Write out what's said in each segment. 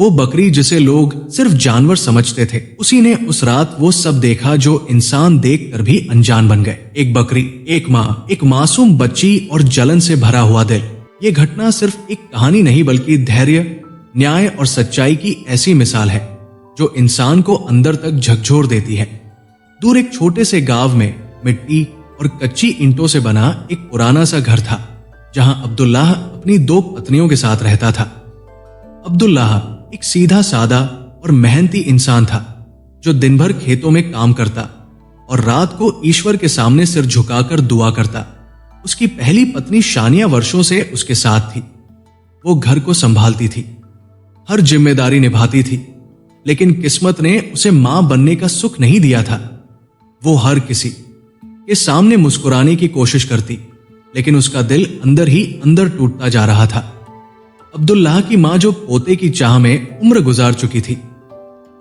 वो बकरी जिसे लोग सिर्फ जानवर समझते थे, उसी ने उस रात वो सब देखा जो इंसान देखकर भी अनजान बन गए। एक बकरी, एक माँ, एक मासूम बच्ची और जलन से भरा हुआ दिल। ये घटना सिर्फ एक कहानी नहीं बल्कि धैर्य, न्याय और सच्चाई की ऐसी मिसाल है जो इंसान को अंदर तक झकझोर देती है। दूर एक छोटे से गांव में मिट्टी और कच्ची ईंटों से बना एक पुराना सा घर था, जहां अब्दुल्लाह अपनी 2 पत्नियों के साथ रहता था। अब्दुल्लाह एक सीधा सादा और मेहनती इंसान था जो दिन भर खेतों में काम करता और रात को ईश्वर के सामने सिर झुकाकर दुआ करता। उसकी पहली पत्नी शानिया वर्षों से उसके साथ थी। वो घर को संभालती थी, हर जिम्मेदारी निभाती थी, लेकिन किस्मत ने उसे मां बनने का सुख नहीं दिया था। वो हर किसी के सामने मुस्कुराने की कोशिश करती, लेकिन उसका दिल अंदर ही अंदर टूटता जा रहा था। अब्दुल्लाह की मां जो पोते की चाह में उम्र गुजार चुकी थी,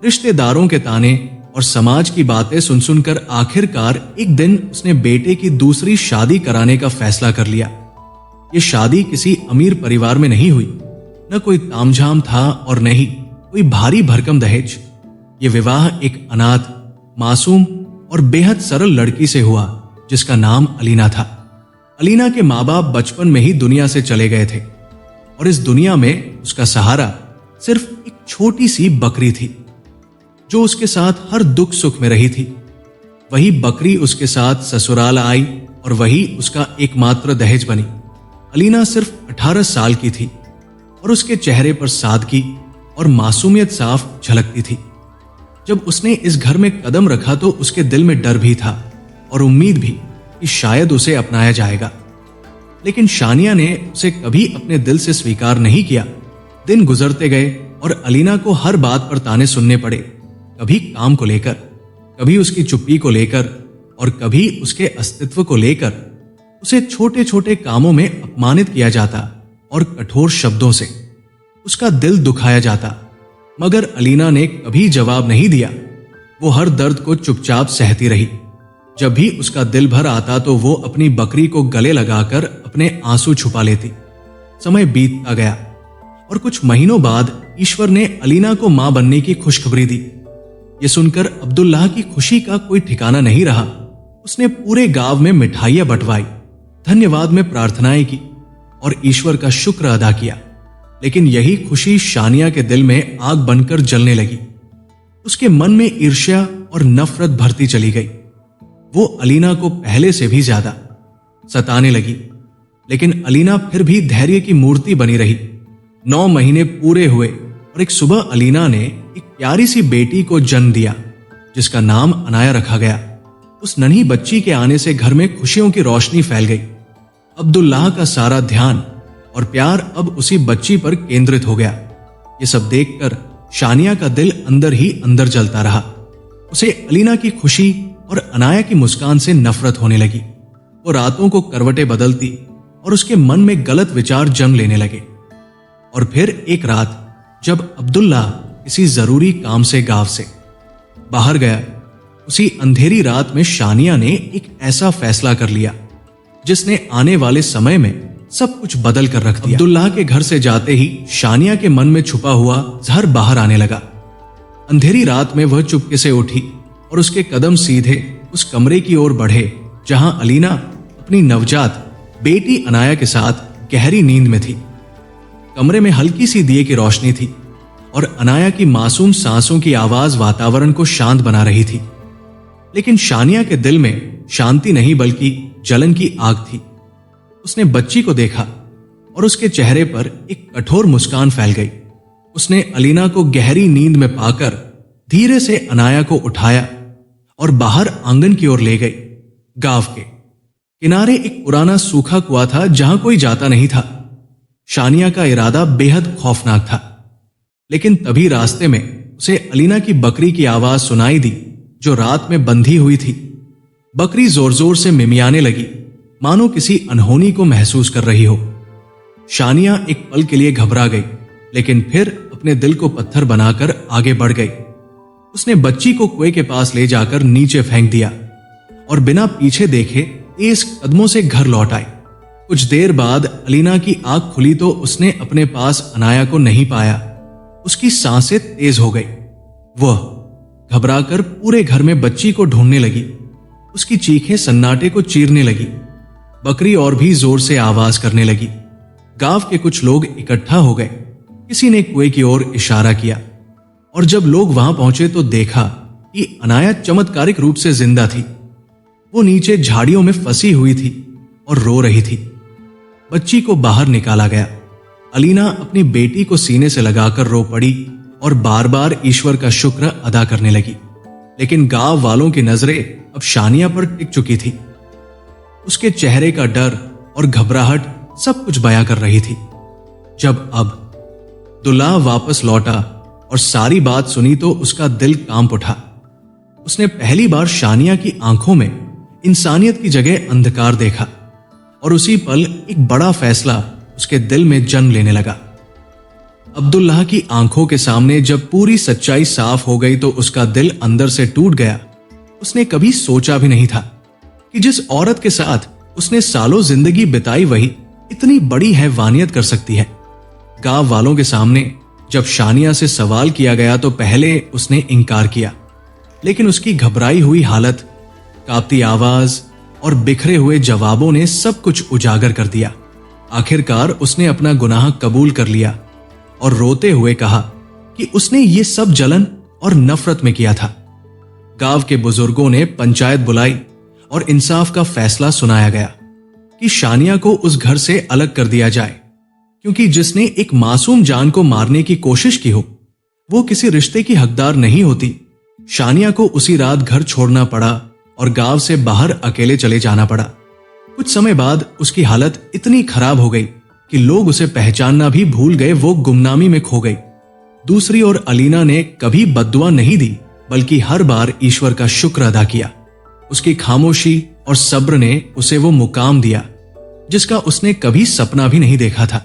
रिश्तेदारों के ताने और समाज की बातें सुन सुनकर आखिरकार एक दिन उसने बेटे की दूसरी शादी कराने का फैसला कर लिया। ये शादी किसी अमीर परिवार में नहीं हुई, न कोई तामझाम था और न ही कोई भारी भरकम दहेज। ये विवाह एक अनाथ, मासूम और बेहद सरल लड़की से हुआ जिसका नाम अलीना था। अलीना के माँ बाप बचपन में ही दुनिया से चले गए थे और इस दुनिया में उसका सहारा सिर्फ एक छोटी सी बकरी थी जो उसके साथ हर दुख सुख में रही थी। वही बकरी उसके साथ ससुराल आई और वही उसका एकमात्र दहेज बनी। अलीना सिर्फ 18 साल की थी और उसके चेहरे पर सादगी और मासूमियत साफ झलकती थी। जब उसने इस घर में कदम रखा तो उसके दिल में डर भी था और उम्मीद भी कि शायद उसे अपनाया जाएगा, लेकिन शानिया ने उसे कभी अपने दिल से स्वीकार नहीं किया। दिन गुजरते गए और अलीना को हर बात पर ताने सुनने पड़े, कभी काम को लेकर, कभी उसकी चुप्पी को लेकर और कभी उसके अस्तित्व को लेकर। उसे छोटे छोटे कामों में अपमानित किया जाता और कठोर शब्दों से उसका दिल दुखाया जाता, मगर अलीना ने कभी जवाब नहीं दिया। वो हर दर्द को चुपचाप सहती रही। जब भी उसका दिल भर आता तो वो अपनी बकरी को गले लगाकर अपने आंसू छुपा लेती। समय बीतता गया और कुछ महीनों बाद ईश्वर ने अलीना को मां बनने की खुशखबरी दी। ये सुनकर अब्दुल्लाह की खुशी का कोई ठिकाना नहीं रहा। उसने पूरे गांव में मिठाइयां बंटवाई, धन्यवाद में प्रार्थनाएं की और ईश्वर का शुक्र अदा किया। लेकिन यही खुशी शानिया के दिल में आग बनकर जलने लगी। उसके मन में ईर्ष्या और नफरत भरती चली गई। वो अलीना को पहले से भी ज्यादा सताने लगी, लेकिन अलीना फिर भी धैर्य की मूर्ति बनी रही। 9 महीने पूरे हुए और एक सुबह अलीना ने एक प्यारी सी बेटी को जन्म दिया जिसका नाम अनाया रखा गया। उस नन्ही बच्ची के आने से घर में खुशियों की रोशनी फैल गई। अब्दुल्लाह का सारा ध्यान और प्यार अब उसी बच्ची पर केंद्रित हो गया। ये सब देखकर शानिया का दिल अंदर ही अंदर जलता रहा। उसे अलीना की खुशी और अनाया की मुस्कान से नफरत होने लगी। वो रातों को करवटें बदलती और उसके मन में गलत विचार जन्म लेने लगे। और फिर एक रात जब अब्दुल्लाह किसी जरूरी काम से गांव से बाहर गया, उसी अंधेरी रात में शानिया ने एक ऐसा फैसला कर लिया जिसने आने वाले समय में सब कुछ बदल कर रख दिया। अब्दुल्लाह के घर से जाते ही शानिया के मन में छुपा हुआ जहर बाहर आने लगा। अंधेरी रात में वह चुपके से उठी और उसके कदम सीधे उस कमरे की ओर बढ़े जहां अलीना अपनी नवजात बेटी अनाया के साथ गहरी नींद में थी। कमरे में हल्की सी दिए की रोशनी थी और अनाया की मासूम सांसों की आवाज वातावरण को शांत बना रही थी। लेकिन शानिया के दिल में शांति नहीं बल्कि जलन की आग थी। उसने बच्ची को देखा और उसके चेहरे पर एक कठोर मुस्कान फैल गई। उसने अलीना को गहरी नींद में पाकर धीरे से अनाया को उठाया और बाहर आंगन की ओर ले गई। गांव के किनारे एक पुराना सूखा कुआं था जहां कोई जाता नहीं था। शानिया का इरादा बेहद खौफनाक था, लेकिन तभी रास्ते में उसे अलीना की बकरी की आवाज सुनाई दी जो रात में बंधी हुई थी। बकरी जोर जोर से मिमियाने लगी, मानो किसी अनहोनी को महसूस कर रही हो। शानिया एक पल के लिए घबरा गई, लेकिन फिर अपने दिल को पत्थर बनाकर आगे बढ़ गई। उसने बच्ची को कुएं के पास ले जाकर नीचे फेंक दिया और बिना पीछे देखे तेज कदमों से घर लौट आई। कुछ देर बाद अलीना की आंख खुली तो उसने अपने पास अनाया को नहीं पाया। उसकी सांसें तेज हो गई। वह घबराकर पूरे घर में बच्ची को ढूंढने लगी। उसकी चीखें सन्नाटे को चीरने लगी। बकरी और भी जोर से आवाज करने लगी। गांव के कुछ लोग इकट्ठा हो गए। किसी ने कुएं की ओर इशारा किया और जब लोग वहां पहुंचे तो देखा कि अनाया चमत्कारिक रूप से जिंदा थी। वो नीचे झाड़ियों में फंसी हुई थी और रो रही थी। बच्ची को बाहर निकाला गया। अलीना अपनी बेटी को सीने से लगाकर रो पड़ी और बार बार ईश्वर का शुक्र अदा करने लगी। लेकिन गांव वालों की नजरें अब शानिया पर टिक चुकी थी। उसके चेहरे का डर और घबराहट सब कुछ बयां कर रही थी। जब अब दुल्हा वापस लौटा और सारी बात सुनी तो उसका दिल कांप उठा। उसने पहली बार शानिया की आंखों में इंसानियत की जगह अंधकार देखा और उसी पल एक बड़ा फैसला उसके दिल में जन्म लेने लगा। अब्दुल्लाह की आंखों के सामने जब पूरी सच्चाई साफ हो गई तो उसका दिल अंदर से टूट गया। उसने कभी सोचा भी नहीं था कि जिस औरत के साथ उसने सालों जिंदगी बिताई वही इतनी बड़ी हैवानियत कर सकती है। गांव वालों के सामने जब शानिया से सवाल किया गया तो पहले उसने इनकार किया, लेकिन उसकी घबराई हुई हालत, कांपती आवाज और बिखरे हुए जवाबों ने सब कुछ उजागर कर दिया। आखिरकार उसने अपना गुनाह कबूल कर लिया और रोते हुए कहा कि उसने ये सब जलन और नफरत में किया था। गांव के बुजुर्गों ने पंचायत बुलाई और इंसाफ का फैसला सुनाया गया कि शानिया को उस घर से अलग कर दिया जाए, क्योंकि जिसने एक मासूम जान को मारने की कोशिश की हो वो किसी रिश्ते की हकदार नहीं होती। शानिया को उसी रात घर छोड़ना पड़ा और गांव से बाहर अकेले चले जाना पड़ा। कुछ समय बाद उसकी हालत इतनी खराब हो गई कि लोग उसे पहचानना भी भूल गए। वो गुमनामी में खो गई। दूसरी ओर अलीना ने कभी बद्दुआ नहीं दी, बल्कि हर बार ईश्वर का शुक्र अदा किया। उसकी खामोशी और सब्र ने उसे वो मुकाम दिया जिसका उसने कभी सपना भी नहीं देखा था।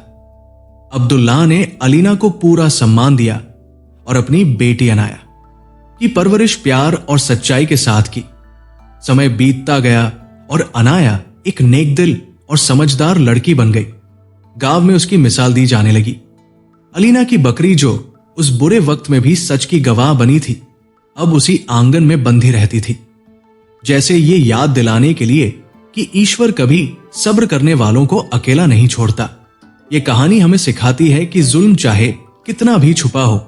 अब्दुल्लाह ने अलीना को पूरा सम्मान दिया और अपनी बेटी अनाया की परवरिश प्यार और सच्चाई के साथ की। समय बीतता गया और अनाया एक नेकदिल और समझदार लड़की बन गई। गांव में उसकी मिसाल दी जाने लगी। अलीना की बकरी जो उस बुरे वक्त में भी सच की गवाह बनी थी, अब उसी आंगन में बंधी रहती थी, जैसे ये याद दिलाने के लिए कि ईश्वर कभी सब्र करने वालों को अकेला नहीं छोड़ता। ये कहानी हमें सिखाती है कि जुल्म चाहे कितना भी छुपा हो,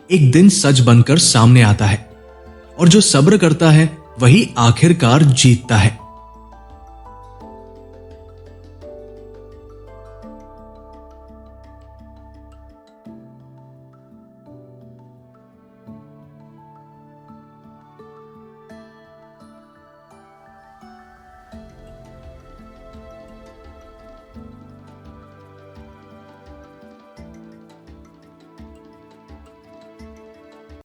एक दिन सच बनकर सामने आता है और जो सब्र करता है वही आखिरकार जीतता है।